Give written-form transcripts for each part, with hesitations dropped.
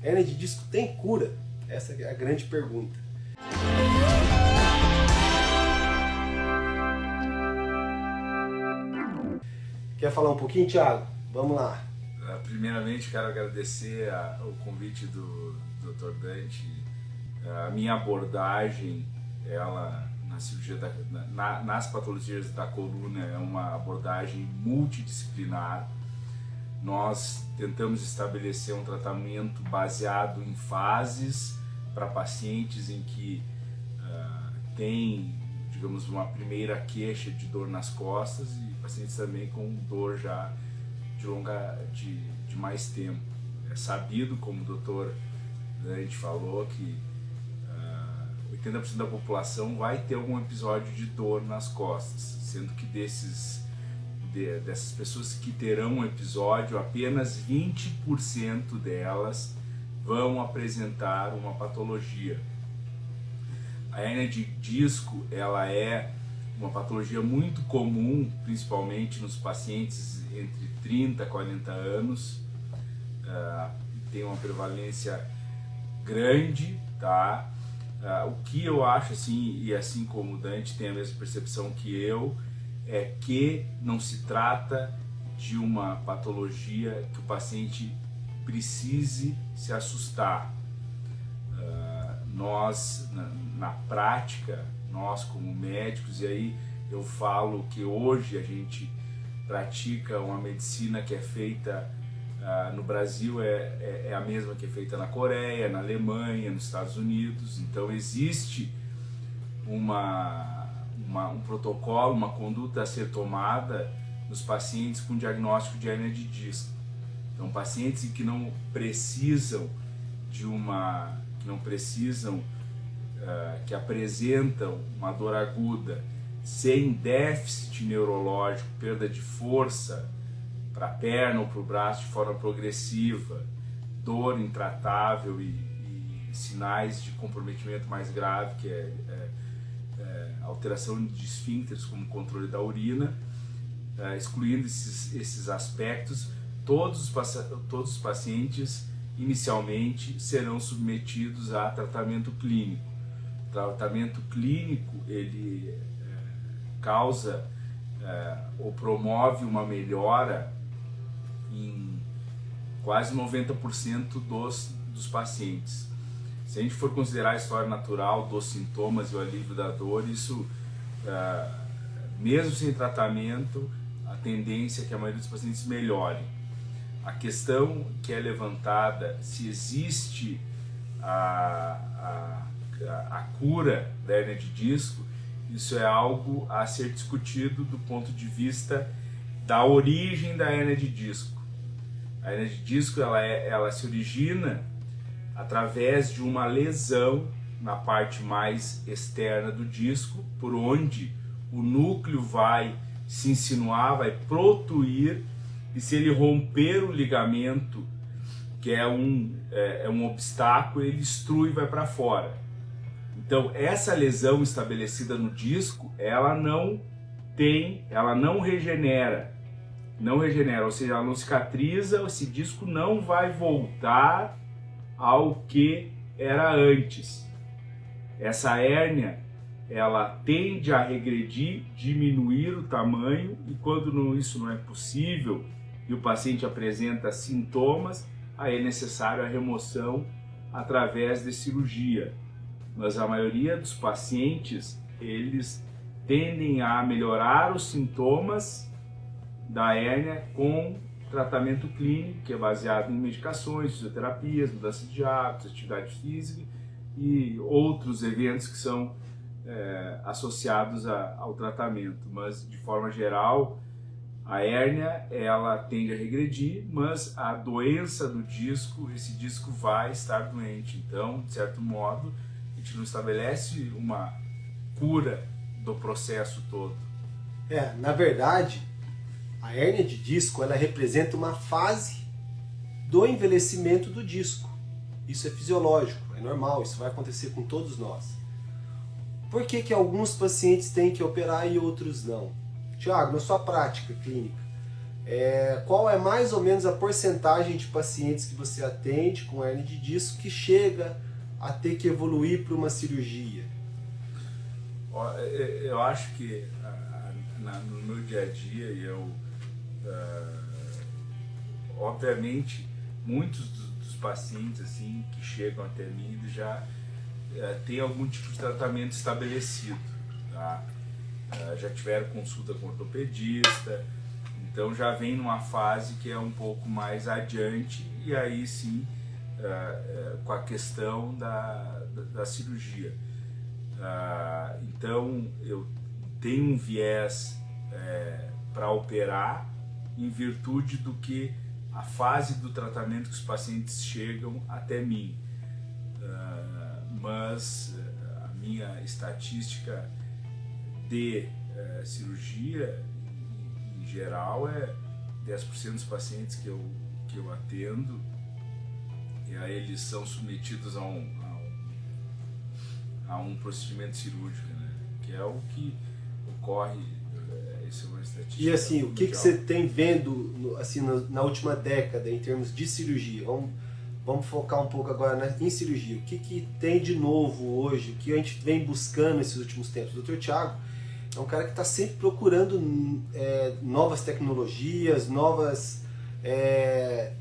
Hérnia de disco tem cura? Essa é a grande pergunta. Quer falar um pouquinho, Thiago? Vamos lá. Primeiramente, quero agradecer o convite do Dr. Dante. A minha abordagem, ela na cirurgia nas patologias da coluna, é uma abordagem multidisciplinar. Nós tentamos estabelecer um tratamento baseado em fases para pacientes em que tem, digamos, uma primeira queixa de dor nas costas e pacientes também com dor já de mais tempo. É sabido, como o doutor Dante falou, que 80% da população vai ter algum episódio de dor nas costas, sendo que dessas pessoas que terão um episódio, apenas 20% delas vão apresentar uma patologia. A hérnia de disco, ela é uma patologia muito comum, principalmente nos pacientes entre 30 e 40 anos, tem uma prevalência grande, tá? O que eu acho, assim, e assim como o Dante tem a mesma percepção que eu, é que não se trata de uma patologia que o paciente precise se assustar. Nós, na prática, nós como médicos, e aí eu falo que hoje a gente pratica uma medicina que é feita no Brasil, é a mesma que é feita na Coreia, na Alemanha, nos Estados Unidos. Então existe um protocolo, uma conduta a ser tomada nos pacientes com diagnóstico de hérnia de disco. Então pacientes que não precisam que apresentam uma dor aguda sem déficit neurológico, perda de força para a perna ou para o braço de forma progressiva, dor intratável e sinais de comprometimento mais grave, que é alteração de esfíncteres como controle da urina, excluindo esses aspectos, todos os pacientes inicialmente serão submetidos a tratamento clínico. O tratamento clínico, ele causa ou promove uma melhora em quase 90% dos pacientes. Se a gente for considerar a história natural dos sintomas e o alívio da dor, isso, mesmo sem tratamento, a tendência é que a maioria dos pacientes melhore. A questão que é levantada, se existe a cura da hérnia de disco, isso é algo a ser discutido do ponto de vista da origem da hérnia de disco. A hérnia de disco ela se origina através de uma lesão na parte mais externa do disco, por onde o núcleo vai se insinuar, vai protuir, e se ele romper o ligamento, que é um obstáculo, ele destrui e vai para fora. Então essa lesão estabelecida no disco, ela não regenera, ou seja, ela não cicatriza, esse disco não vai voltar ao que era antes. Essa hérnia, ela tende a regredir, diminuir o tamanho, e quando isso não é possível e o paciente apresenta sintomas, aí é necessário a remoção através de cirurgia. Mas a maioria dos pacientes, eles tendem a melhorar os sintomas da hérnia com tratamento clínico, que é baseado em medicações, fisioterapias, mudança de hábitos, atividade física e outros eventos que são associados ao tratamento. Mas, de forma geral, a hérnia, ela tende a regredir, mas a doença do disco, esse disco vai estar doente. Então, de certo modo, a gente não estabelece uma cura do processo todo. Na verdade, a hérnia de disco, ela representa uma fase do envelhecimento do disco. Isso é fisiológico, é normal, isso vai acontecer com todos nós. Por que alguns pacientes têm que operar e outros não? Tiago, na sua prática clínica, qual é mais ou menos a porcentagem de pacientes que você atende com hernia de disco que chega a ter que evoluir para uma cirurgia? Eu acho que no meu dia a dia, obviamente, muitos dos pacientes assim, que chegam até mim já têm algum tipo de tratamento estabelecido, tá? Já tiveram consulta com ortopedista, então já vem numa fase que é um pouco mais adiante, e aí sim com a questão da cirurgia. Então eu tenho um viés para operar em virtude do que a fase do tratamento que os pacientes chegam até mim. Mas a minha estatística de cirurgia em geral é 10% dos pacientes que eu atendo, e aí eles são submetidos a um procedimento cirúrgico, né? Que é o que ocorre, isso é uma estatística. E assim, o que mundial. você tem vendo assim, na última década em termos de cirurgia? Vamos focar um pouco agora em cirurgia. O que tem de novo hoje? O que a gente vem buscando nesses últimos tempos? O Dr. Thiago é um cara que está sempre procurando novas tecnologias, novos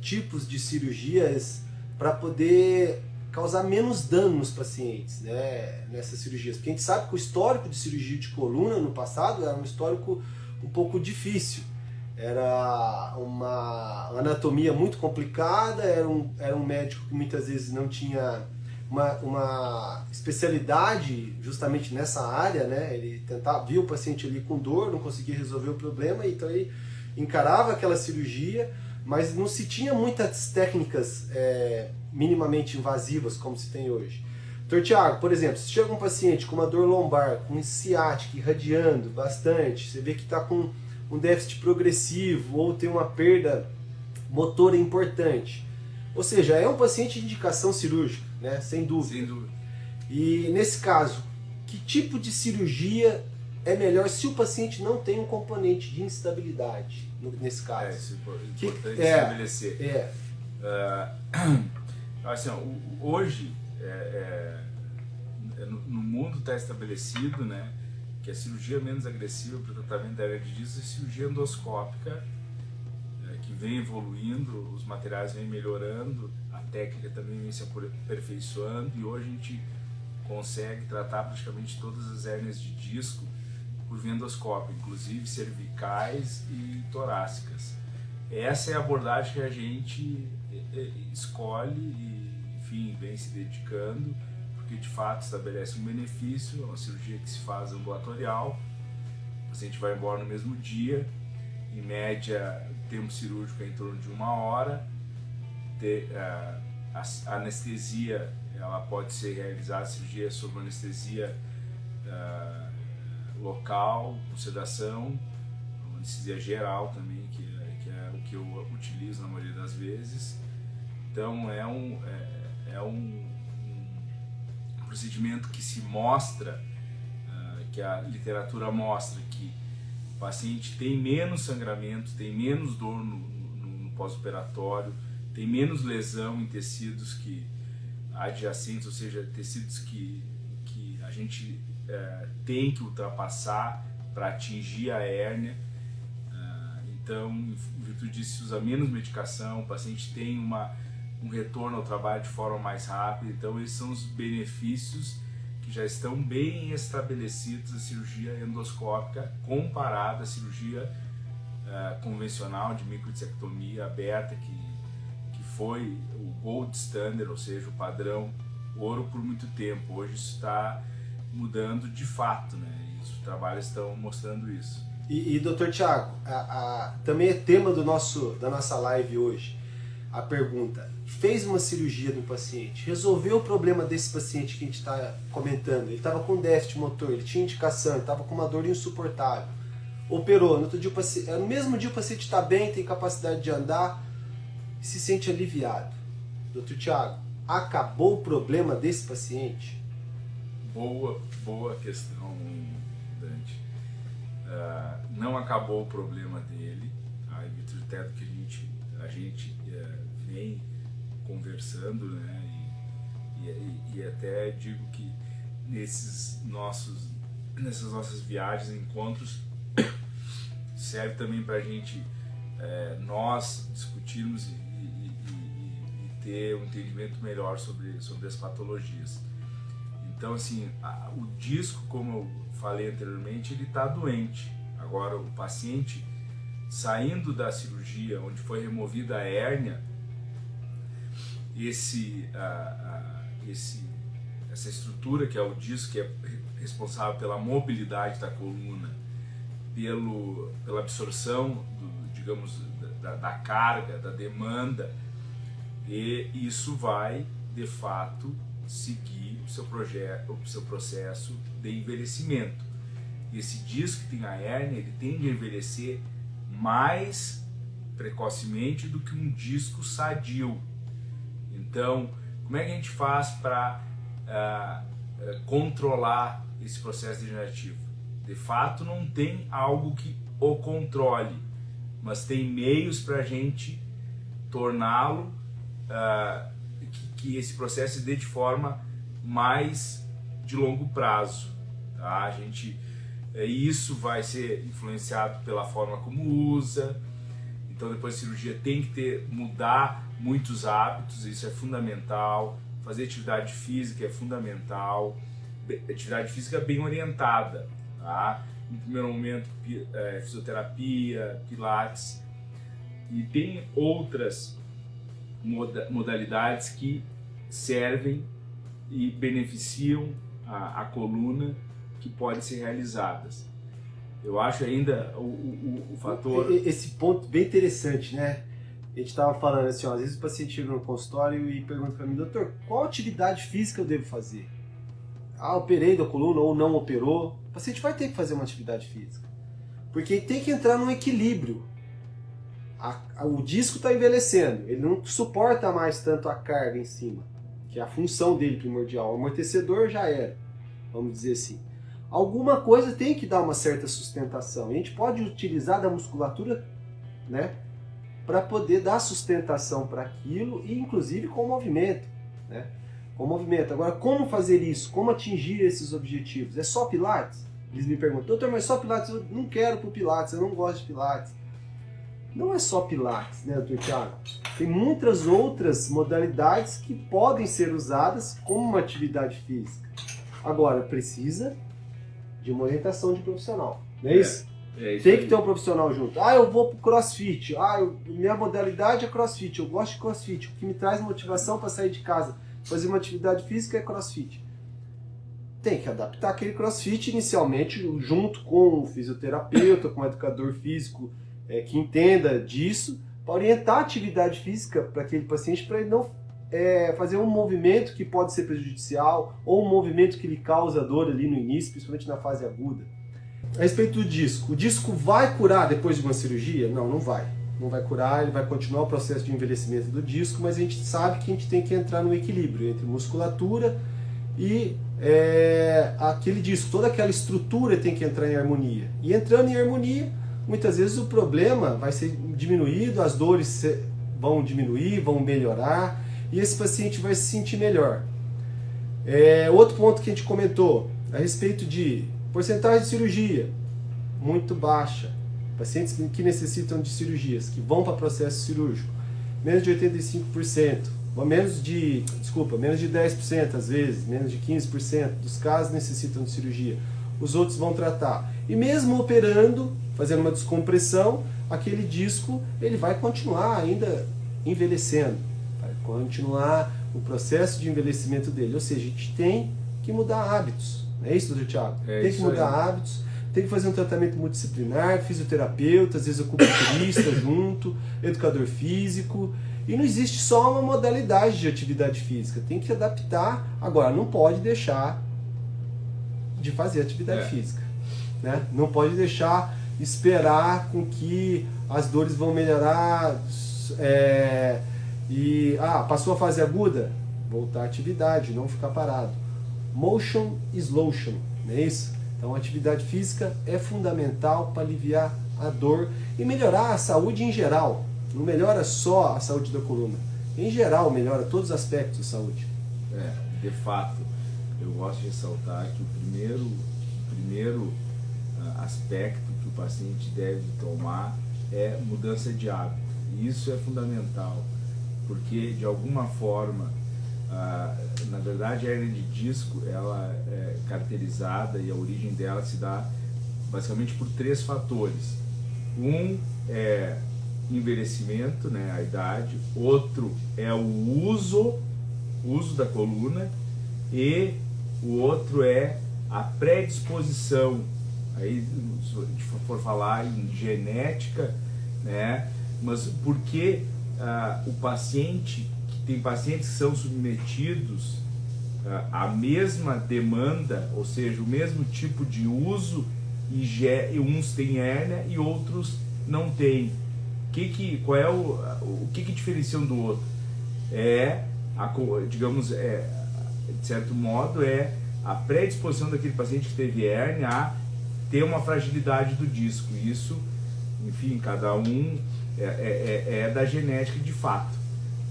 tipos de cirurgias para poder causar menos dano nos pacientes, né, nessas cirurgias. Porque a gente sabe que o histórico de cirurgia de coluna no passado era um histórico um pouco difícil. Era uma anatomia muito complicada, era um médico que muitas vezes não tinha uma especialidade justamente nessa área, né? Ele via o paciente ali com dor, não conseguia resolver o problema, então ele encarava aquela cirurgia, mas não se tinha muitas técnicas minimamente invasivas como se tem hoje. Dr. Thiago, por exemplo, se chega um paciente com uma dor lombar, com ciática irradiando bastante, você vê que está com um déficit progressivo ou tem uma perda motora importante, ou seja, é um paciente de indicação cirúrgica, né? Sem dúvida. Sem dúvida. E nesse caso, que tipo de cirurgia é melhor se o paciente não tem um componente de instabilidade, nesse caso? Isso é importante estabelecer. Assim, hoje, no mundo está estabelecido, né, que a cirurgia menos agressiva para o tratamento da hernia de disco é a cirurgia endoscópica, que vem evoluindo, os materiais vêm melhorando, a técnica também vem se aperfeiçoando, e hoje a gente consegue tratar praticamente todas as hérnias de disco por via endoscópica, inclusive cervicais e torácicas. Essa é a abordagem que a gente escolhe e, enfim, vem se dedicando, porque de fato estabelece um benefício. É uma cirurgia que se faz ambulatorial, o paciente vai embora no mesmo dia, em média o tempo cirúrgico é em torno de 1 hora, a anestesia ela pode ser realizada, a cirurgia sob anestesia local, com sedação, anestesia geral também, que é o que eu utilizo na maioria das vezes. Então é um procedimento que se mostra, que a literatura mostra que o paciente tem menos sangramento, tem menos dor no pós-operatório, tem menos lesão em tecidos que adjacentes, ou seja, tecidos que a gente tem que ultrapassar para atingir a hérnia. Então, em virtude disso, se usa menos medicação, o paciente tem um retorno ao trabalho de forma mais rápida. Então, esses são os benefícios que já estão bem estabelecidos da cirurgia endoscópica comparada à cirurgia convencional de microdissectomia aberta, que foi o gold standard, ou seja, o padrão ouro por muito tempo. Hoje isso está mudando de fato, né? E os trabalhos estão mostrando isso. E Dr. Thiago, também é tema da nossa live hoje, a pergunta: fez uma cirurgia no paciente, resolveu o problema desse paciente que a gente está comentando, ele estava com déficit motor, ele tinha indicação, ele estava com uma dor insuportável, operou, no mesmo dia o paciente está bem, tem capacidade de andar e se sente aliviado. Dr. Thiago, acabou o problema desse paciente? Boa questão, Dante. Não acabou o problema dele, tá? Em virtude até do que a gente vem conversando, né? E até digo que nessas nossas viagens, encontros, serve também para a gente, nós discutirmos e ter um entendimento melhor sobre as patologias. Então, assim, o disco, como eu falei anteriormente, ele está doente. Agora, o paciente saindo da cirurgia, onde foi removida a hérnia, essa estrutura que é o disco, que é responsável pela mobilidade da coluna, pela absorção, digamos, da carga, da demanda, e isso vai, de fato, seguir o seu processo de envelhecimento. Esse disco que tem a hérnia, ele tende a envelhecer mais precocemente do que um disco sadio. Então, como é que a gente faz para controlar esse processo degenerativo? De fato, não tem algo que o controle, mas tem meios para a gente torná-lo, que esse processo se dê de forma mais de longo prazo. Tá? Isso vai ser influenciado pela forma como usa. Então, depois da cirurgia, tem que mudar muitos hábitos, isso é fundamental. Fazer atividade física é fundamental, atividade física bem orientada, tá? No primeiro momento, fisioterapia, pilates, e tem outras modalidades que servem e beneficiam a coluna, que podem ser realizadas. Eu acho ainda o fator... Esse ponto bem interessante, né? A gente estava falando assim, ó, às vezes o paciente chega no consultório e pergunta para mim, doutor, qual atividade física eu devo fazer? Operei da coluna ou não operou? O paciente vai ter que fazer uma atividade física. Porque tem que entrar num equilíbrio. O disco está envelhecendo, ele não suporta mais tanto a carga em cima, que é a função dele primordial. O amortecedor já era, vamos dizer assim. Alguma coisa tem que dar uma certa sustentação. E a gente pode utilizar da musculatura, né, para poder dar sustentação para aquilo, e inclusive com o movimento, né? Com o movimento. Agora, como fazer isso? Como atingir esses objetivos? É só Pilates? Eles me perguntam, doutor, mas só Pilates? Eu não quero pro Pilates, eu não gosto de Pilates. Não é só Pilates, né, doutor Thiago? Tem muitas outras modalidades que podem ser usadas como uma atividade física. Agora, precisa de uma orientação de profissional, não é isso? Tem que ter um profissional junto. Eu vou pro CrossFit. Minha modalidade é CrossFit. Eu gosto de CrossFit. O que me traz motivação para sair de casa, fazer uma atividade física é CrossFit. Tem que adaptar aquele CrossFit inicialmente junto com o fisioterapeuta, com o educador físico que entenda disso, para orientar a atividade física para aquele paciente, para ele não fazer um movimento que pode ser prejudicial ou um movimento que lhe causa dor ali no início, principalmente na fase aguda. A respeito do disco, o disco vai curar depois de uma cirurgia? Não, não vai. Não vai curar, ele vai continuar o processo de envelhecimento do disco, mas a gente sabe que a gente tem que entrar no equilíbrio entre musculatura e aquele disco. Toda aquela estrutura tem que entrar em harmonia. E entrando em harmonia, muitas vezes o problema vai ser diminuído, as dores vão diminuir, vão melhorar, e esse paciente vai se sentir melhor. Outro ponto que a gente comentou, a respeito de porcentagem de cirurgia, muito baixa. Pacientes que necessitam de cirurgias, que vão para processo cirúrgico, menos de 85%, menos de 10% às vezes, menos de 15% dos casos necessitam de cirurgia. Os outros vão tratar. E mesmo operando, fazendo uma descompressão, aquele disco ele vai continuar ainda envelhecendo, vai continuar o processo de envelhecimento dele. Ou seja, a gente tem que mudar hábitos. É isso, doutor Thiago? Tem que mudar hábitos, tem que fazer um tratamento multidisciplinar, fisioterapeuta, às vezes acupunturista junto, educador físico. E não existe só uma modalidade de atividade física, tem que adaptar. Agora, não pode deixar de fazer atividade física, né? Não pode deixar esperar com que as dores vão melhorar passou a fase aguda, voltar à atividade, não ficar parado. Motion is lotion, não é isso? Então a atividade física é fundamental para aliviar a dor e melhorar a saúde em geral. Não melhora só a saúde da coluna. Em geral, melhora todos os aspectos da saúde. De fato, eu gosto de ressaltar que o primeiro aspecto que o paciente deve tomar é mudança de hábito. E isso é fundamental, porque de alguma forma, na verdade, a hernia de disco ela é caracterizada e a origem dela se dá basicamente por 3 fatores. Um é envelhecimento, né, a idade. Outro é o uso da coluna, e o outro é a predisposição. Aí, se a gente for falar em genética, né, mas porque o paciente, que tem pacientes que são submetidos à mesma demanda, ou seja, o mesmo tipo de uso, e uns têm hérnia e outros não têm. Qual é o que diferencia um do outro? Digamos, de certo modo, é a predisposição daquele paciente que teve hérnia a ter uma fragilidade do disco. Isso, enfim, cada um é da genética de fato.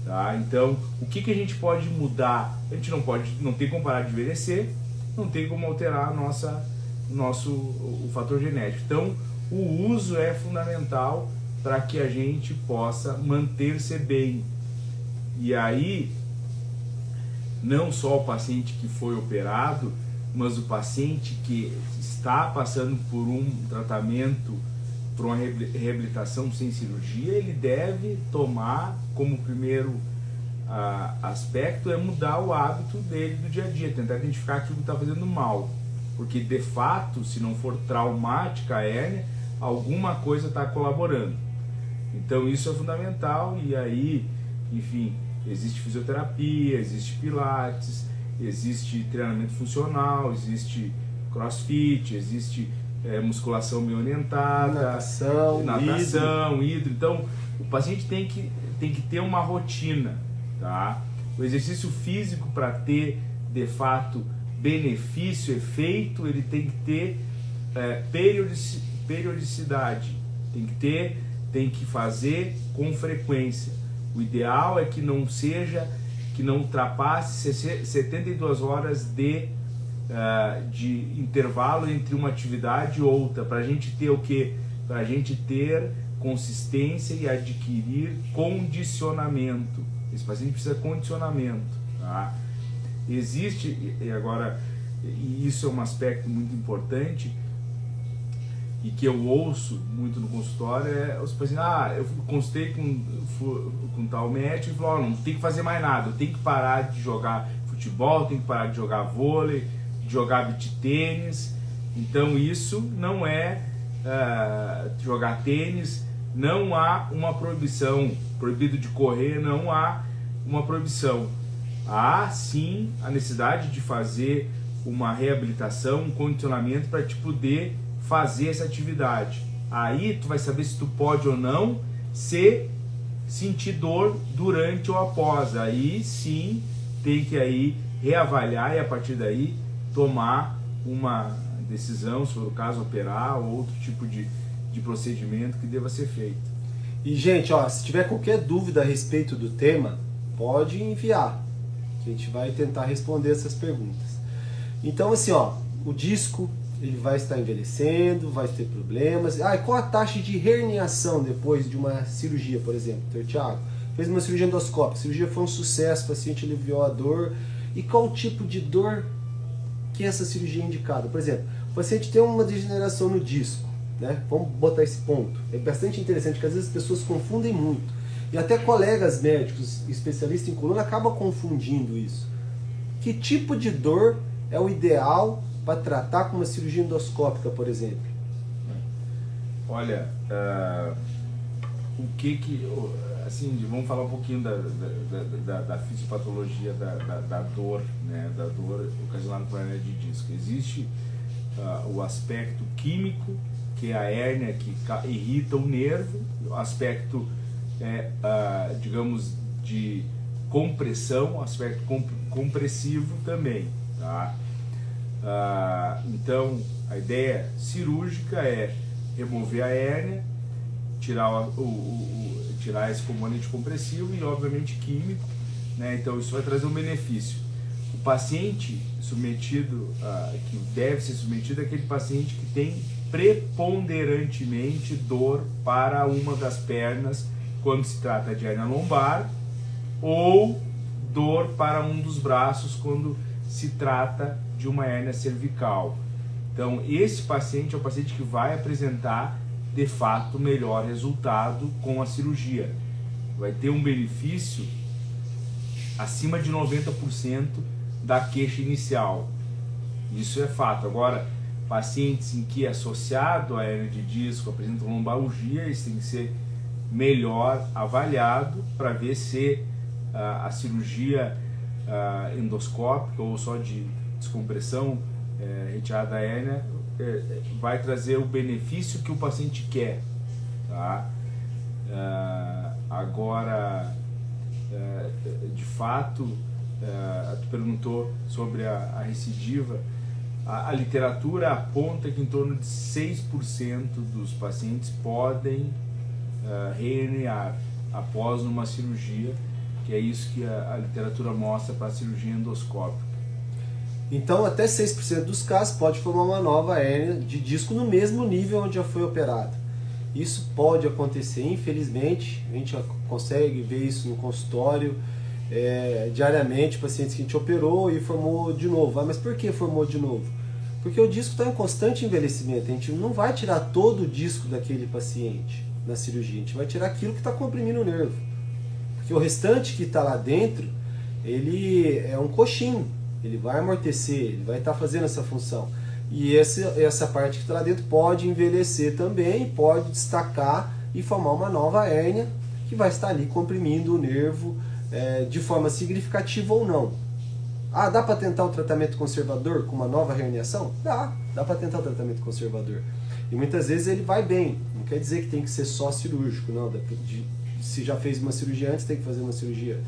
Tá? Então, o que a gente pode mudar? A gente não tem como parar de envelhecer, não tem como alterar o fator genético. Então, o uso é fundamental para que a gente possa manter-se bem. E aí, não só o paciente que foi operado, mas o paciente que está passando por um tratamento, por uma reabilitação sem cirurgia, ele deve tomar como primeiro aspecto mudar o hábito dele do dia a dia, tentar identificar aquilo que está fazendo mal. Porque, de fato, se não for traumática a hérnia, alguma coisa está colaborando. Então isso é fundamental. E aí, enfim, existe fisioterapia, existe pilates, existe treinamento funcional, existe crossfit, existe musculação meio orientada, natação, hidro. Então o paciente tem que ter uma rotina, tá? O exercício físico, para ter de fato benefício, efeito, ele tem que ter periodicidade, tem que fazer com frequência. O ideal é que não ultrapasse 72 horas de intervalo entre uma atividade e outra, para a gente ter o quê? Para a gente ter consistência e adquirir condicionamento. Esse paciente precisa de condicionamento, tá? Existe, e isso é um aspecto muito importante, e que eu ouço muito no consultório, os pacientes, eu consultei com tal médico e falou, não tem que fazer mais nada, eu tenho que parar de jogar futebol, tenho que parar de jogar vôlei, de jogar beach tênis. Então isso não é jogar tênis, não há uma proibição, proibido de correr, não há uma proibição. Há sim a necessidade de fazer uma reabilitação, um condicionamento para te poder fazer essa atividade. Aí tu vai saber se tu pode ou não, se sentir dor durante ou após. Aí sim tem que aí reavaliar e a partir daí tomar uma decisão, se for o caso operar ou outro tipo de procedimento que deva ser feito. E gente, se tiver qualquer dúvida a respeito do tema, pode enviar, que a gente vai tentar responder essas perguntas. Então assim, o disco ele vai estar envelhecendo, vai ter problemas. E qual a taxa de herniação depois de uma cirurgia, por exemplo? Então, Thiago fez uma cirurgia endoscópica, a cirurgia foi um sucesso, o paciente aliviou a dor. E qual o tipo de dor que essa cirurgia é indicada? Por exemplo, o paciente tem uma degeneração no disco, né? Vamos botar esse ponto. É bastante interessante, porque às vezes as pessoas confundem muito. E até colegas médicos, especialistas em coluna, acabam confundindo isso. Que tipo de dor é o ideal para tratar com uma cirurgia endoscópica, por exemplo? Olha, assim, vamos falar um pouquinho da fisiopatologia da dor, né? Da dor ocasionada por hernia de disco. Existe o aspecto químico, que é a hérnia que irrita o nervo, o aspecto, digamos, de compressão, o aspecto compressivo também, tá? Então, a ideia cirúrgica é remover a hérnia tirar esse componente compressivo e obviamente químico, né? Então isso vai trazer um benefício. O paciente submetido, que deve ser submetido, é aquele paciente que tem preponderantemente dor para uma das pernas quando se trata de hérnia lombar, ou dor para um dos braços quando se trata de uma hérnia cervical. Então esse paciente é o paciente que vai apresentar de fato melhor resultado com a cirurgia. Vai ter um benefício acima de 90% da queixa inicial. Isso é fato. Agora, pacientes em que é associado a hérnia de disco apresentam lombalgia, eles têm que ser melhor avaliado para ver se a cirurgia endoscópica ou só de descompressão, retirada da hérnia, vai trazer o benefício que o paciente quer, tá? Agora, de fato, tu perguntou sobre a recidiva. A literatura aponta que em torno de 6% dos pacientes podem reherniar após uma cirurgia, que é isso que a literatura mostra para a cirurgia endoscópica. Então, até 6% dos casos pode formar uma nova hérnia de disco no mesmo nível onde já foi operado. Isso pode acontecer, infelizmente, a gente consegue ver isso no consultório diariamente, pacientes que a gente operou e formou de novo. Mas por que formou de novo? Porque o disco está em constante envelhecimento, a gente não vai tirar todo o disco daquele paciente na cirurgia, a gente vai tirar aquilo que está comprimindo o nervo. Porque o restante que está lá dentro, ele é um coxinho, ele vai amortecer, ele vai estar fazendo essa função. E essa parte que está lá dentro pode envelhecer também, pode destacar e formar uma nova hérnia que vai estar ali comprimindo o nervo de forma significativa ou não. Dá para tentar o tratamento conservador com uma nova herniação? Dá para tentar o tratamento conservador. E muitas vezes ele vai bem, não quer dizer que tem que ser só cirúrgico, não. Se já fez uma cirurgia antes, tem que fazer uma cirurgia.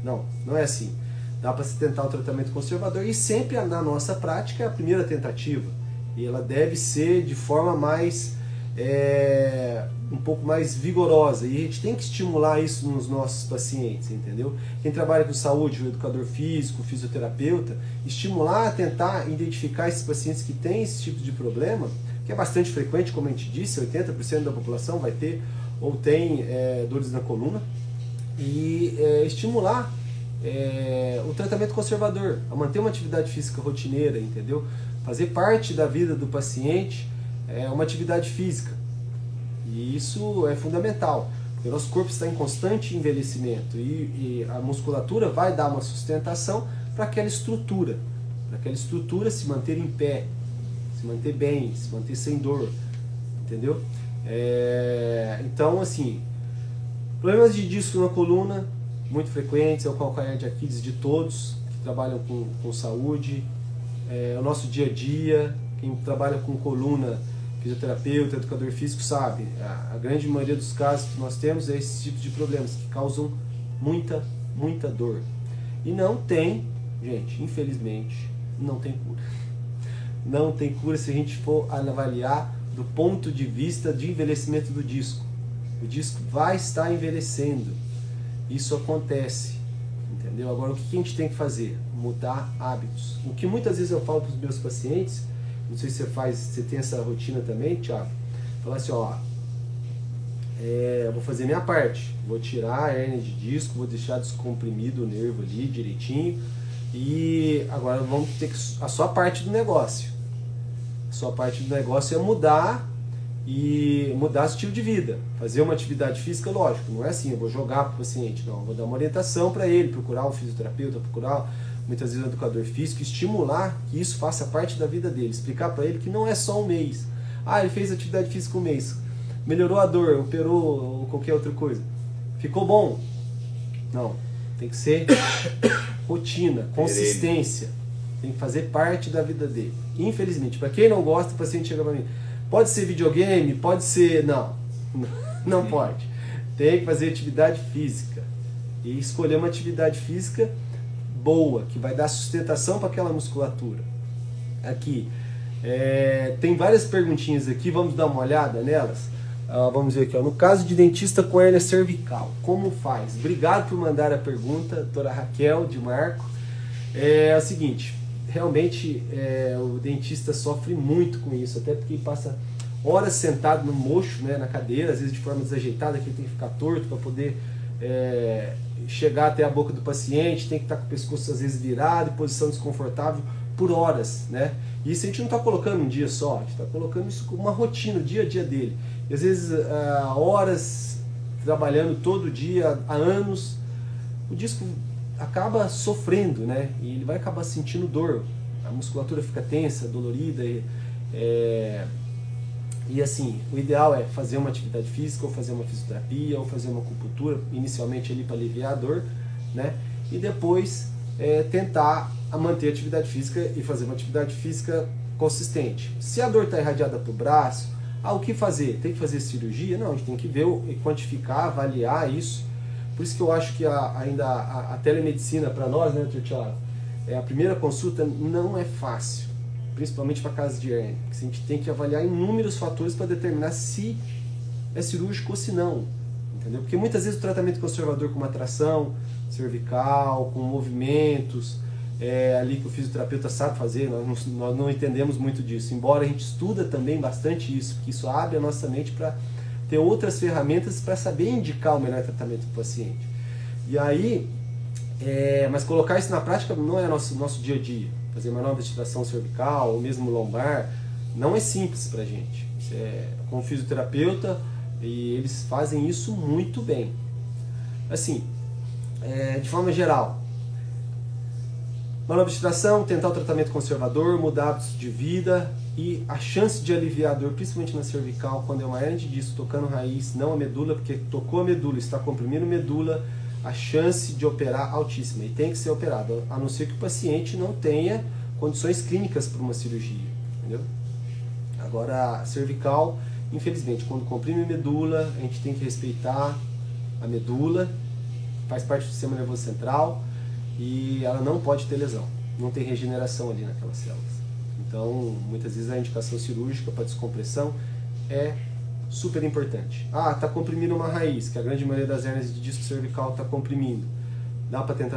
Não, não é assim. Dá para se tentar o tratamento conservador e sempre na nossa prática é a primeira tentativa. E ela deve ser de forma mais, um pouco mais vigorosa. E a gente tem que estimular isso nos nossos pacientes, entendeu? Quem trabalha com saúde, o educador físico, o fisioterapeuta, estimular a tentar identificar esses pacientes que têm esse tipo de problema, que é bastante frequente, como a gente disse, 80% da população vai ter ou tem dores na coluna, e estimular o tratamento conservador, a manter uma atividade física rotineira, entendeu? Fazer parte da vida do paciente uma atividade física. E isso é fundamental, porque o nosso corpo está em constante envelhecimento e a musculatura vai dar uma sustentação para aquela estrutura se manter em pé, se manter bem, se manter sem dor, entendeu? Então, assim, problemas de disco na coluna muito frequentes, é o calcanhar de Aquiles de todos que trabalham com saúde, o nosso dia a dia. Quem trabalha com coluna, fisioterapeuta, educador físico, sabe, a grande maioria dos casos que nós temos é esse tipo de problemas que causam muita dor. E não tem, gente, infelizmente, não tem cura. Não tem cura se a gente for avaliar do ponto de vista de envelhecimento do disco. O disco vai estar envelhecendo. Isso acontece, entendeu? Agora, o que a gente tem que fazer? Mudar hábitos. O que muitas vezes eu falo para os meus pacientes, não sei se você tem essa rotina também, Thiago, falar assim, eu vou fazer minha parte, vou tirar a hérnia de disco, vou deixar descomprimido o nervo ali direitinho, e agora vamos ter a sua parte do negócio. A sua parte do negócio é mudar o estilo de vida, fazer uma atividade física, lógico, não é assim, eu vou jogar para o paciente, não, eu vou dar uma orientação para ele, procurar um fisioterapeuta, procurar muitas vezes um educador físico, estimular que isso faça parte da vida dele, explicar para ele que não é só um mês. Ele fez atividade física um mês, melhorou a dor, operou ou qualquer outra coisa, ficou bom? Não, tem que ser rotina, consistência, tem que fazer parte da vida dele. Infelizmente, para quem não gosta, o paciente chega para mim, pode ser videogame, pode ser... Não pode. Tem que fazer atividade física. E escolher uma atividade física boa, que vai dar sustentação para aquela musculatura. Aqui, tem várias perguntinhas aqui, vamos dar uma olhada nelas. Vamos ver aqui, ó. No caso de dentista com hérnia cervical, como faz? Obrigado por mandar a pergunta, doutora Raquel de Marco. É o seguinte, realmente o dentista sofre muito com isso, até porque ele passa horas sentado no mocho, né, na cadeira, às vezes de forma desajeitada, que ele tem que ficar torto para poder chegar até a boca do paciente, tem que estar com o pescoço às vezes virado, em posição desconfortável por horas, né? E isso a gente não está colocando um dia só, a gente está colocando isso como uma rotina, o dia a dia dele. E às vezes horas trabalhando todo dia, há anos, o disco acaba sofrendo, né? E ele vai acabar sentindo dor, a musculatura fica tensa, dolorida, e assim, o ideal é fazer uma atividade física, ou fazer uma fisioterapia, ou fazer uma acupuntura, inicialmente ali para aliviar a dor, né? E depois tentar manter a atividade física e fazer uma atividade física consistente. Se a dor está irradiada para o braço, o que fazer? Tem que fazer cirurgia? Não, a gente tem que ver, quantificar, avaliar isso. Por isso que eu acho que a telemedicina para nós, né, Dr. Thiago, a primeira consulta não é fácil, principalmente para casos de hérnia, porque a gente tem que avaliar inúmeros fatores para determinar se é cirúrgico ou se não, entendeu? Porque muitas vezes o tratamento conservador com uma tração cervical, com movimentos, ali que o fisioterapeuta sabe fazer, nós não entendemos muito disso, embora a gente estuda também bastante isso, porque isso abre a nossa mente para ter outras ferramentas para saber indicar o melhor tratamento para o paciente. E aí, mas colocar isso na prática não é nosso dia a dia. Fazer uma nova estilação cervical ou mesmo lombar não é simples para a gente. Com o fisioterapeuta, e eles fazem isso muito bem. Assim, de forma geral, uma nova estilação, tentar o tratamento conservador, mudar hábitos de vida e a chance de aliviar a dor, principalmente na cervical, quando é uma hérnia de disco tocando raiz, não a medula, porque tocou a medula, está comprimindo a medula, a chance de operar altíssima, e tem que ser operado, a não ser que o paciente não tenha condições clínicas para uma cirurgia, entendeu? Agora, a cervical, infelizmente, quando comprime a medula, a gente tem que respeitar a medula, faz parte do sistema nervoso central, e ela não pode ter lesão, não tem regeneração ali naquelas células. Então, muitas vezes a indicação cirúrgica para descompressão é super importante. Está comprimindo uma raiz, que a grande maioria das hérnias de disco cervical está comprimindo. Dá para ter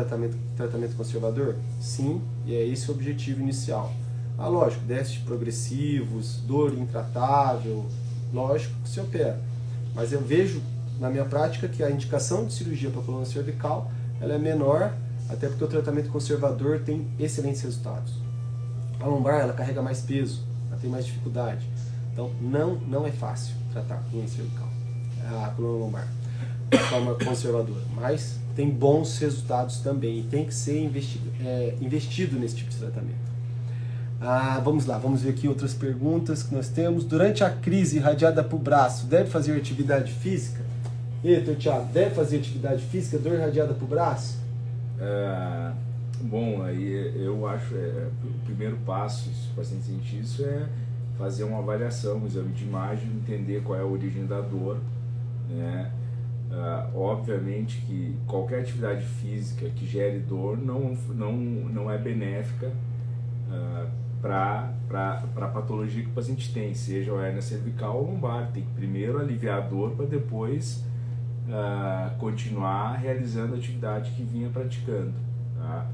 tratamento conservador? Sim, e é esse o objetivo inicial. Lógico, déficits progressivos, dor intratável, lógico que se opera. Mas eu vejo, na minha prática, que a indicação de cirurgia para a coluna cervical ela é menor, até porque o tratamento conservador tem excelentes resultados. A lombar, ela carrega mais peso, ela tem mais dificuldade. Então, não é fácil tratar a coluna cervical, a coluna lombar, de forma conservadora. Mas tem bons resultados também e tem que ser investido nesse tipo de tratamento. Vamos lá, vamos ver aqui outras perguntas que nós temos. Durante a crise irradiada para o braço, deve fazer atividade física? E aí, doutor Thiago, deve fazer atividade física, dor irradiada para o braço? Bom, aí eu acho o primeiro passo, se o paciente sentir isso, é fazer uma avaliação, um exame de imagem, entender qual é a origem da dor, né? Obviamente que qualquer atividade física que gere dor não é benéfica para a patologia que o paciente tem, seja a hérnia cervical ou lombar. Tem que primeiro aliviar a dor para depois continuar realizando a atividade que vinha praticando, tá?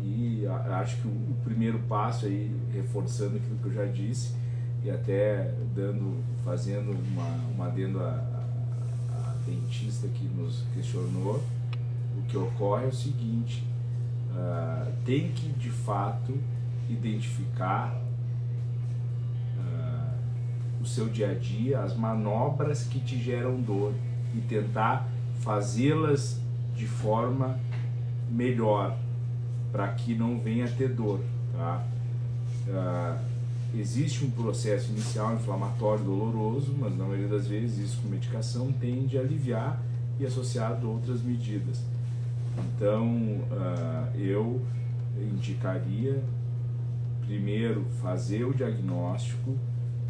E acho que o primeiro passo aí, reforçando aquilo que eu já disse e até fazendo uma adendo a dentista que nos questionou, o que ocorre é o seguinte: tem que de fato identificar o seu dia a dia, as manobras que te geram dor e tentar fazê-las de forma melhor, para que não venha a ter dor, tá? Existe um processo inicial inflamatório doloroso, mas na maioria das vezes isso com medicação tende a aliviar e associado a outras medidas. Então, eu indicaria primeiro fazer o diagnóstico,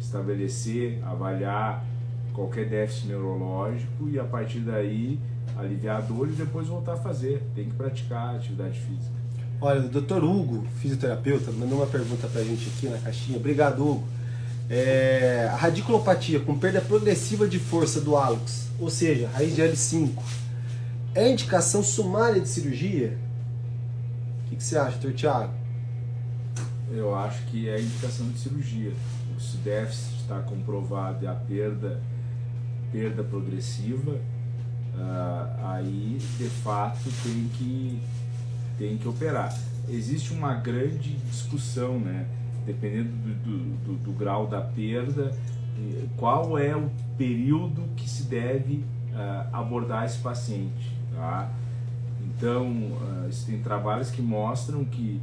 estabelecer, avaliar qualquer déficit neurológico e a partir daí aliviar a dor e depois voltar a fazer. Tem que praticar atividade física. Olha, o Dr. Hugo, fisioterapeuta, mandou uma pergunta pra gente aqui na caixinha. Obrigado, Hugo. A radiculopatia com perda progressiva de força do hálux, ou seja, raiz de L5, é indicação sumária de cirurgia? O que você acha, Dr. Thiago? Eu acho que é indicação de cirurgia. Se o déficit está comprovado e a perda progressiva, aí de fato tem que operar. Existe uma grande discussão, né? Dependendo do grau da perda, qual é o período que se deve abordar esse paciente, tá? Então, tem trabalhos que mostram que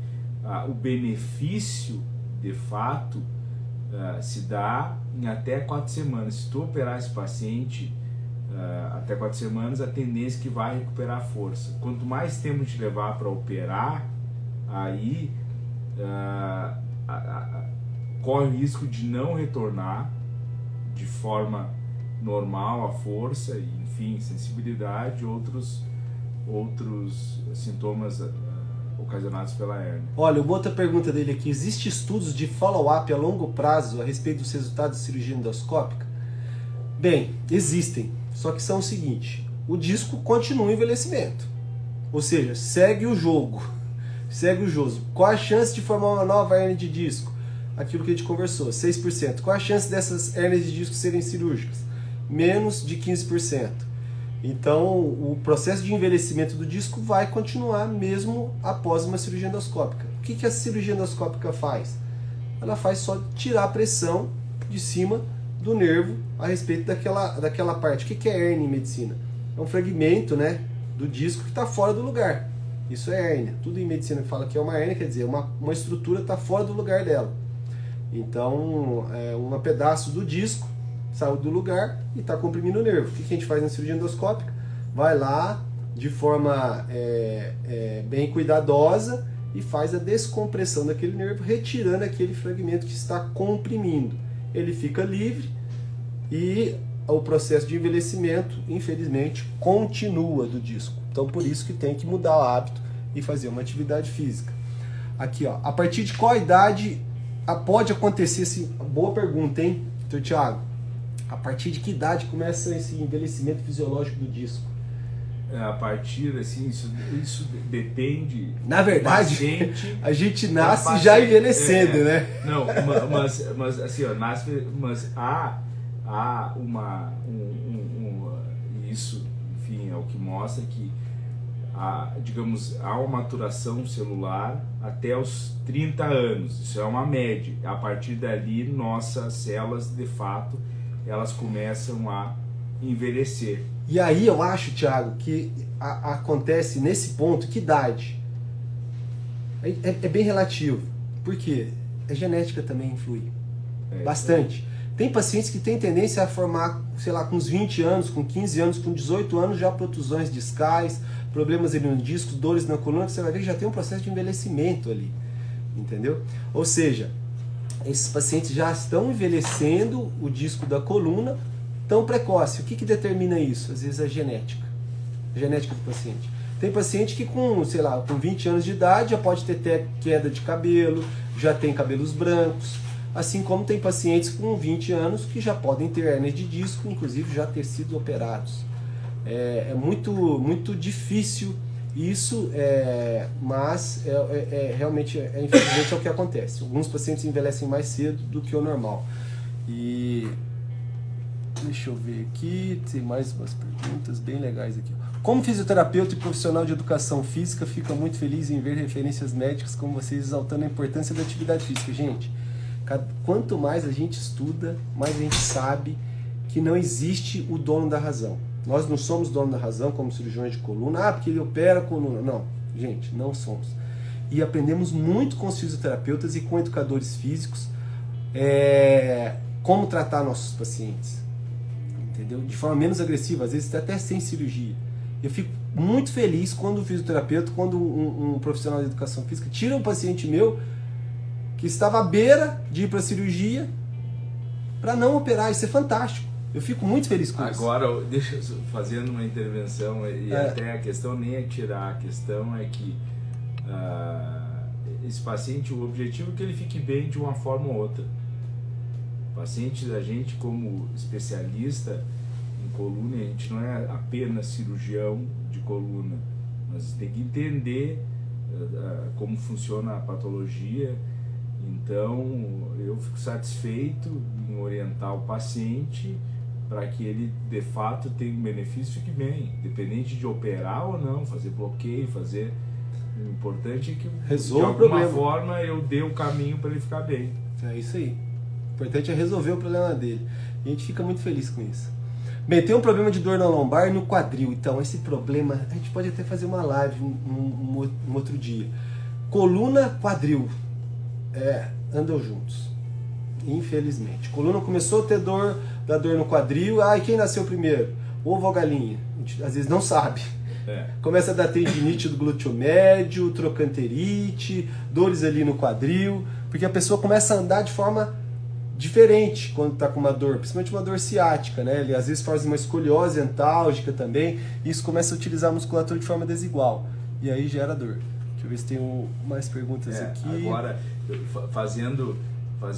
o benefício, de fato, se dá em até 4 semanas. Se tu operar esse paciente até 4 semanas, a tendência é que vai recuperar a força. Quanto mais tempo te levar para operar, aí corre o risco de não retornar de forma normal a força, enfim, sensibilidade, outros sintomas ocasionados pela hérnia. Olha, uma outra pergunta dele aqui: existe estudos de follow-up a longo prazo a respeito dos resultados de cirurgia endoscópica? Bem, existem, só que são o seguinte: o disco continua em envelhecimento, ou seja, segue o jogo. Qual a chance de formar uma nova hérnia de disco? Aquilo que a gente conversou, 6%. Qual a chance dessas hérnias de disco serem cirúrgicas? Menos de 15%. Então, o processo de envelhecimento do disco vai continuar mesmo após uma cirurgia endoscópica. O que a cirurgia endoscópica faz? Ela faz só tirar a pressão de cima do nervo a respeito daquela parte. O que é hérnia em medicina? É um fragmento, né, do disco que está fora do lugar. Isso é hérnia. Tudo em medicina que fala que é uma hérnia quer dizer uma estrutura está fora do lugar dela. Então, um pedaço do disco saiu do lugar e está comprimindo o nervo. O que a gente faz na cirurgia endoscópica? Vai lá de forma bem cuidadosa e faz a descompressão daquele nervo, retirando aquele fragmento que está comprimindo. Ele fica livre e o processo de envelhecimento, infelizmente, continua do disco. Então, por isso que tem que mudar o hábito e fazer uma atividade física. Aqui, ó, a partir de qual idade pode acontecer esse... Boa pergunta, hein, Dr. Thiago? A partir de que idade começa esse envelhecimento fisiológico do disco? A partir, assim, isso depende... Na verdade, paciente, a gente nasce já envelhecendo, né? Não, mas assim, ó, mas há isso, enfim, é o que mostra que digamos, há uma maturação celular até os 30 anos, isso é uma média. A partir dali, nossas células, de fato, elas começam a envelhecer. E aí eu acho, Thiago, que acontece nesse ponto, que idade? É bem relativo. Por quê? A genética também influi. Bastante. Tem pacientes que têm tendência a formar, sei lá, com uns 20 anos, com 15 anos, com 18 anos, já protusões discais, problemas ali no disco, dores na coluna, que você vai ver que já tem um processo de envelhecimento ali. Entendeu? Ou seja, esses pacientes já estão envelhecendo o disco da coluna tão precoce. O que determina isso? Às vezes a genética do paciente. Tem paciente que com, sei lá, com 20 anos de idade já pode ter queda de cabelo, já tem cabelos brancos, assim como tem pacientes com 20 anos que já podem ter hérnia de disco, inclusive já ter sido operados. É muito difícil isso, mas realmente, infelizmente, é o que acontece. Alguns pacientes envelhecem mais cedo do que o normal. E deixa eu ver aqui, tem mais umas perguntas bem legais aqui. Como fisioterapeuta e profissional de educação física, fico muito feliz em ver referências médicas como vocês exaltando a importância da atividade física. Gente, quanto mais a gente estuda, mais a gente sabe que não existe o dono da razão. Nós não somos dono da razão como cirurgiões de coluna, porque ele opera a coluna. Não, gente, não somos. E aprendemos muito com os fisioterapeutas e com educadores físicos como tratar nossos pacientes. Entendeu? De forma menos agressiva, às vezes até sem cirurgia. Eu fico muito feliz quando o fisioterapeuta, quando um profissional de educação física tira um paciente meu que estava à beira de ir para a cirurgia para não operar. Isso é fantástico. Eu fico muito feliz com isso. Agora, deixa eu fazendo uma intervenção, e até a questão nem é tirar, a questão é que esse paciente, o objetivo é que ele fique bem de uma forma ou outra. O paciente, a gente como especialista em coluna, a gente não é apenas cirurgião de coluna, mas tem que entender como funciona a patologia. Então eu fico satisfeito em orientar o paciente para que ele de fato tenha um benefício, fique bem, independente de operar ou não, fazer bloqueio, fazer... O importante é que resolva de alguma forma eu dê o caminho para ele ficar bem. É isso aí. O importante é resolver o problema dele. E a gente fica muito feliz com isso. Bem, tem um problema de dor na lombar e no quadril. Então, esse problema, a gente pode até fazer uma live um outro dia. Coluna, quadril. Andam juntos. Infelizmente. Coluna começou a ter dor no quadril. E quem nasceu primeiro? Ovo ou galinha? A gente às vezes não sabe. Começa a dar tendinite do glúteo médio, trocanterite, dores ali no quadril, porque a pessoa começa a andar de forma diferente quando está com uma dor, principalmente uma dor ciática, né? Ele às vezes faz uma escoliose antálgica também, e isso começa a utilizar a musculatura de forma desigual, e aí gera dor. Deixa eu ver se tem mais perguntas aqui. Agora, fazendo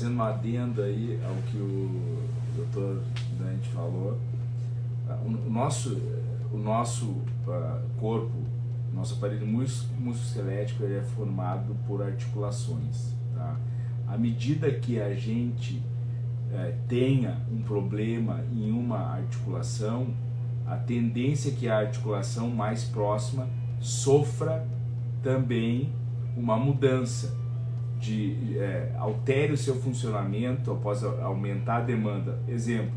uma adenda aí ao que o Dr. Dante falou, o nosso corpo, nosso aparelho musculoesquelético, ele é formado por articulações, tá? À medida que a gente tenha um problema em uma articulação, a tendência é que a articulação mais próxima sofra também uma mudança, altere o seu funcionamento após aumentar a demanda. Exemplo,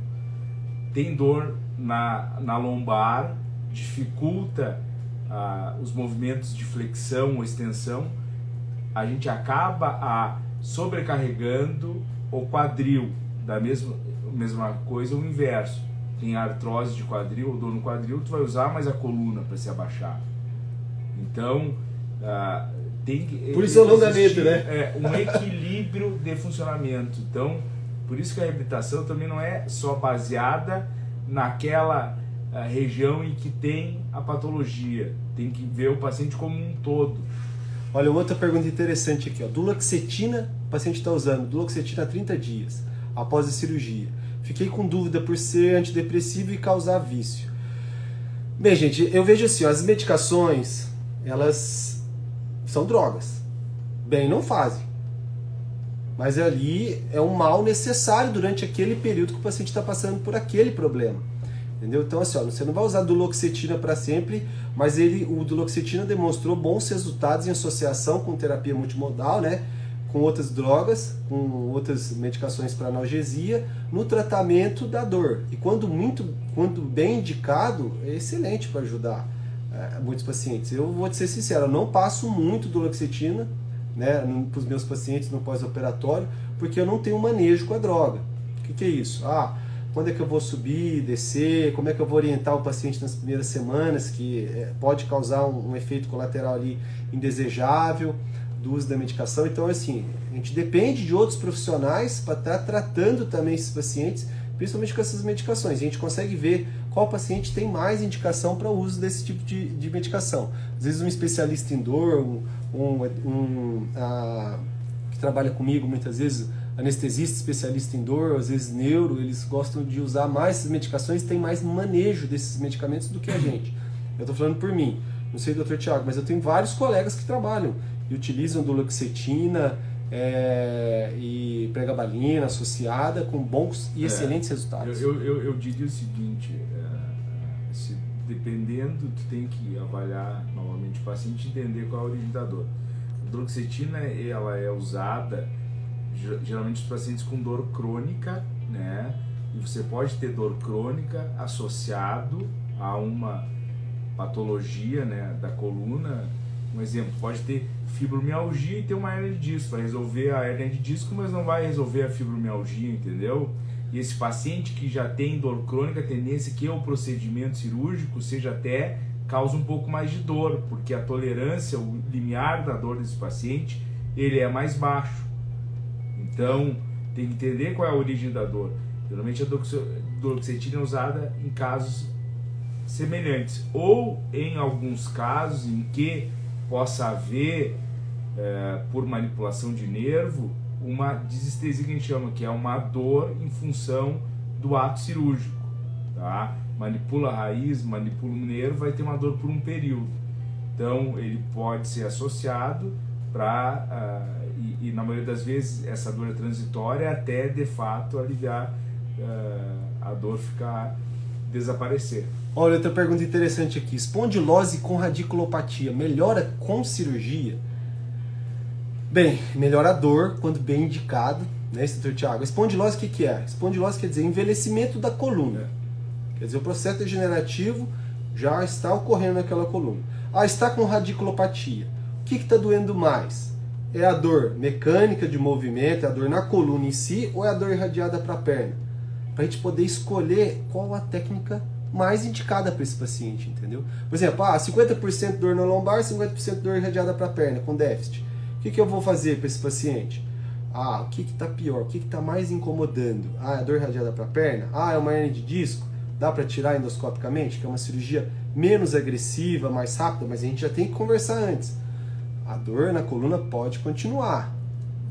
tem dor na lombar, dificulta os movimentos de flexão ou extensão, a gente acaba sobrecarregando o quadril, da mesma coisa o inverso. Tem artrose de quadril ou dor no quadril, tu vai usar mais a coluna para se abaixar. Então tem que por isso alongamento, né? Um equilíbrio de funcionamento. Então, por isso que a reabilitação também não é só baseada naquela região em que tem a patologia. Tem que ver o paciente como um todo. Olha, outra pergunta interessante aqui, ó. Duloxetina, o paciente está usando duloxetina há 30 dias, após a cirurgia. Fiquei com dúvida por ser antidepressivo e causar vício. Bem, gente, eu vejo assim, ó, as medicações, elas são drogas. Bem, não fazem. Mas ali é um mal necessário durante aquele período que o paciente está passando por aquele problema. Entendeu? Então, assim, ó, você não vai usar duloxetina para sempre, mas o duloxetina demonstrou bons resultados em associação com terapia multimodal, né? Com outras drogas, com outras medicações para analgesia, no tratamento da dor. E quando bem indicado, é excelente para ajudar muitos pacientes. Eu vou te ser sincero, eu não passo muito duloxetina, né, para os meus pacientes no pós-operatório, porque eu não tenho manejo com a droga. O que é isso? Quando é que eu vou subir, descer, como é que eu vou orientar o paciente nas primeiras semanas, que pode causar um efeito colateral ali indesejável do uso da medicação. Então, assim, a gente depende de outros profissionais para estar tratando também esses pacientes, principalmente com essas medicações. A gente consegue ver qual paciente tem mais indicação para o uso desse tipo de medicação. Às vezes um especialista em dor, que trabalha comigo muitas vezes, anestesista especialista em dor, às vezes neuro, eles gostam de usar mais essas medicações, tem mais manejo desses medicamentos do que a gente. Eu estou falando por mim, não sei, doutor Tiago, mas eu tenho vários colegas que trabalham e utilizam duloxetina e pregabalina associada com bons e excelentes resultados. Eu diria o seguinte, dependendo, tu tem que avaliar novamente o paciente e entender qual é a origem da dor. A duloxetina, ela é usada geralmente os pacientes com dor crônica, né? E você pode ter dor crônica associado a uma patologia, né, da coluna. Um exemplo, pode ter fibromialgia e ter uma hernia de disco. Vai resolver a hernia de disco, mas não vai resolver a fibromialgia, entendeu? E esse paciente que já tem dor crônica, a tendência é que o procedimento cirúrgico seja até causa um pouco mais de dor, porque a tolerância, o limiar da dor desse paciente, ele é mais baixo. Então, tem que entender qual é a origem da dor. Geralmente a duloxetina é usada em casos semelhantes, ou em alguns casos em que possa haver, por manipulação de nervo, uma disestesia que a gente chama, que é uma dor em função do ato cirúrgico, tá? Manipula a raiz, manipula o nervo, vai ter uma dor por um período. Então ele pode ser associado para, e na maioria das vezes essa dor é transitória até de fato aliviar a dor ficar, desaparecer. Olha, outra pergunta interessante aqui. Espondilose com radiculopatia melhora com cirurgia? Bem, melhora a dor quando bem indicado, né, doutor Tiago? Espondilose o que é? Espondilose quer dizer envelhecimento da coluna. Quer dizer, o processo degenerativo já está ocorrendo naquela coluna. Ah, está com radiculopatia. O que está doendo mais? É a dor mecânica de movimento, é a dor na coluna em si, ou é a dor irradiada para a perna? Para a gente poder escolher qual a técnica mais indicada para esse paciente, entendeu? Por exemplo, 50% dor na lombar, 50% dor irradiada para a perna, com déficit. O que eu vou fazer para esse paciente? O que está pior? O que está mais incomodando? É a dor irradiada para a perna? É uma hernia de disco? Dá para tirar endoscopicamente, que é uma cirurgia menos agressiva, mais rápida, mas a gente já tem que conversar antes. A dor na coluna pode continuar.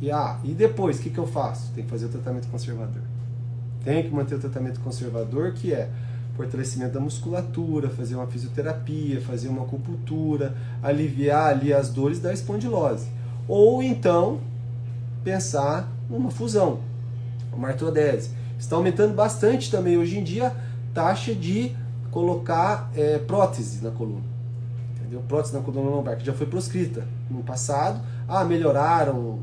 E depois, o que eu faço? Tem que fazer o tratamento conservador. Tem que manter o tratamento conservador, que é fortalecimento da musculatura, fazer uma fisioterapia, fazer uma acupuntura, aliviar ali as dores da espondilose. Ou então, pensar numa fusão, uma artrodese. Está aumentando bastante também hoje em dia a taxa de colocar prótese na coluna. Entendeu? Prótese na coluna lombar, que já foi proscrita no passado. Melhoraram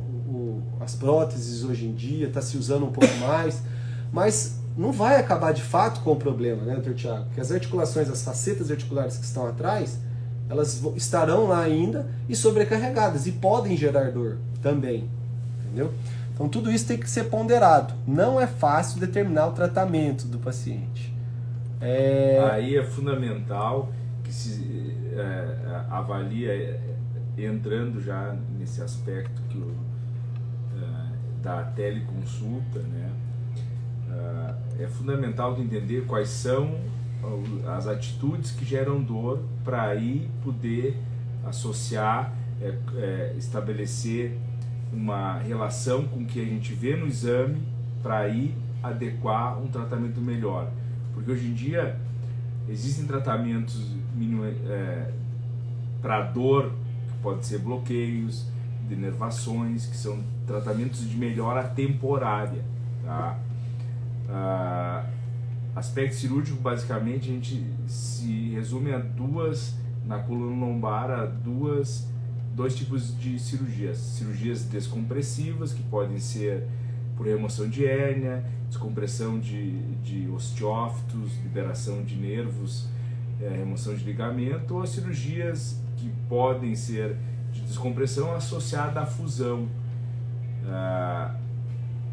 as próteses hoje em dia, está se usando um pouco mais, mas não vai acabar de fato com o problema, né, doutor Tiago? Porque as articulações, as facetas articulares que estão atrás, elas estarão lá ainda e sobrecarregadas e podem gerar dor também, entendeu? Então tudo isso tem que ser ponderado. Não é fácil determinar o tratamento do paciente. Aí é fundamental que se avalia, entrando já nesse aspecto da teleconsulta, né? É fundamental entender quais são as atitudes que geram dor para aí poder associar, estabelecer uma relação com o que a gente vê no exame para aí adequar um tratamento melhor. Porque hoje em dia existem tratamentos para dor, que pode ser bloqueios, denervações, que são tratamentos de melhora temporária, tá? Aspecto cirúrgico, basicamente, a gente se resume na coluna lombar, dois tipos de cirurgias. Cirurgias descompressivas, que podem ser por remoção de hérnia, descompressão de osteófitos, liberação de nervos, remoção de ligamento, ou cirurgias que podem ser de descompressão associada à fusão.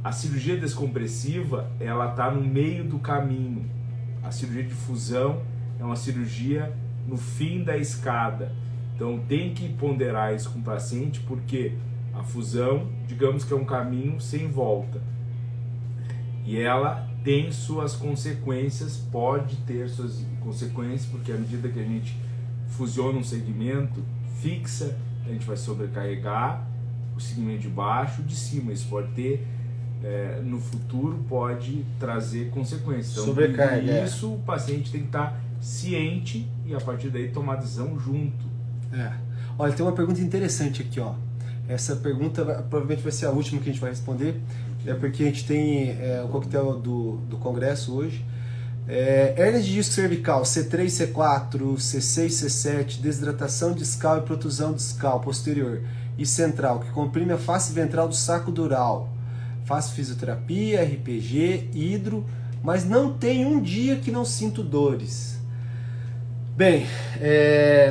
A cirurgia descompressiva, ela está no meio do caminho. A cirurgia de fusão é uma cirurgia no fim da escada. Então tem que ponderar isso com o paciente, porque a fusão, digamos que é um caminho sem volta. E ela tem suas consequências, pode ter suas consequências, porque à medida que a gente fusiona um segmento, fixa, a gente vai sobrecarregar o segmento de baixo, de cima. Isso pode ter, no futuro, pode trazer consequências. Então, sobrecarga. Isso o paciente tem que estar ciente e a partir daí tomar decisão junto. Olha, tem uma pergunta interessante aqui, ó. Essa pergunta provavelmente vai ser a última que a gente vai responder, porque a gente tem o coquetel do congresso hoje. Hérnia de disco cervical, C3, C4, C6, C7, desidratação discal e protusão discal posterior e central, que comprime a face ventral do saco dural. Faço fisioterapia, RPG, hidro, mas não tem um dia que não sinto dores. Bem,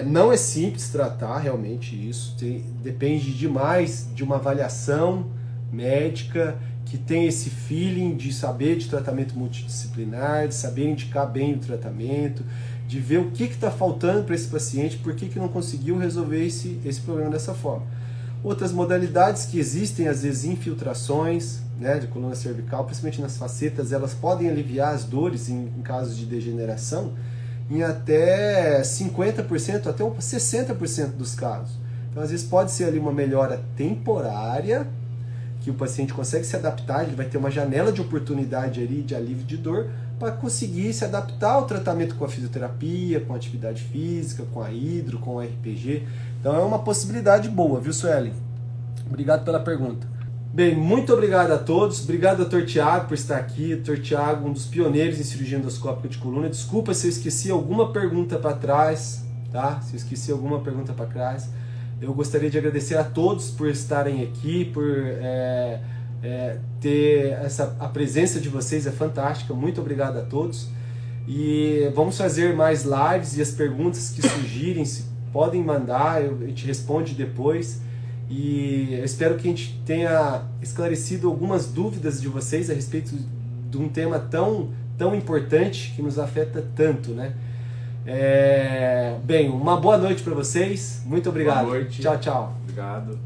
não é simples tratar realmente isso, depende demais de uma avaliação médica que tem esse feeling de saber de tratamento multidisciplinar, de saber indicar bem o tratamento, de ver o que está faltando para esse paciente, por que não conseguiu resolver esse problema dessa forma. Outras modalidades que existem, às vezes infiltrações, né, de coluna cervical, principalmente nas facetas, elas podem aliviar as dores em casos de degeneração em até 50%, até 60% dos casos. Então, às vezes pode ser ali uma melhora temporária, que o paciente consegue se adaptar, ele vai ter uma janela de oportunidade ali de alívio de dor para conseguir se adaptar ao tratamento com a fisioterapia, com a atividade física, com a hidro, com o RPG. Então é uma possibilidade boa, viu, Suelen? Obrigado pela pergunta. Bem, muito obrigado a todos. Obrigado, Dr. Tiago, por estar aqui. Dr. Tiago, um dos pioneiros em cirurgia endoscópica de coluna. Desculpa se eu esqueci alguma pergunta para trás, tá? Se eu esqueci alguma pergunta para trás. Eu gostaria de agradecer a todos por estarem aqui, por ter a presença de vocês, é fantástica. Muito obrigado a todos. E vamos fazer mais lives, e as perguntas que surgirem podem mandar, a gente responde depois. E eu espero que a gente tenha esclarecido algumas dúvidas de vocês a respeito de um tema tão importante que nos afeta tanto, né? Bem, uma boa noite para vocês. Muito obrigado. Boa noite. Tchau, tchau. Obrigado.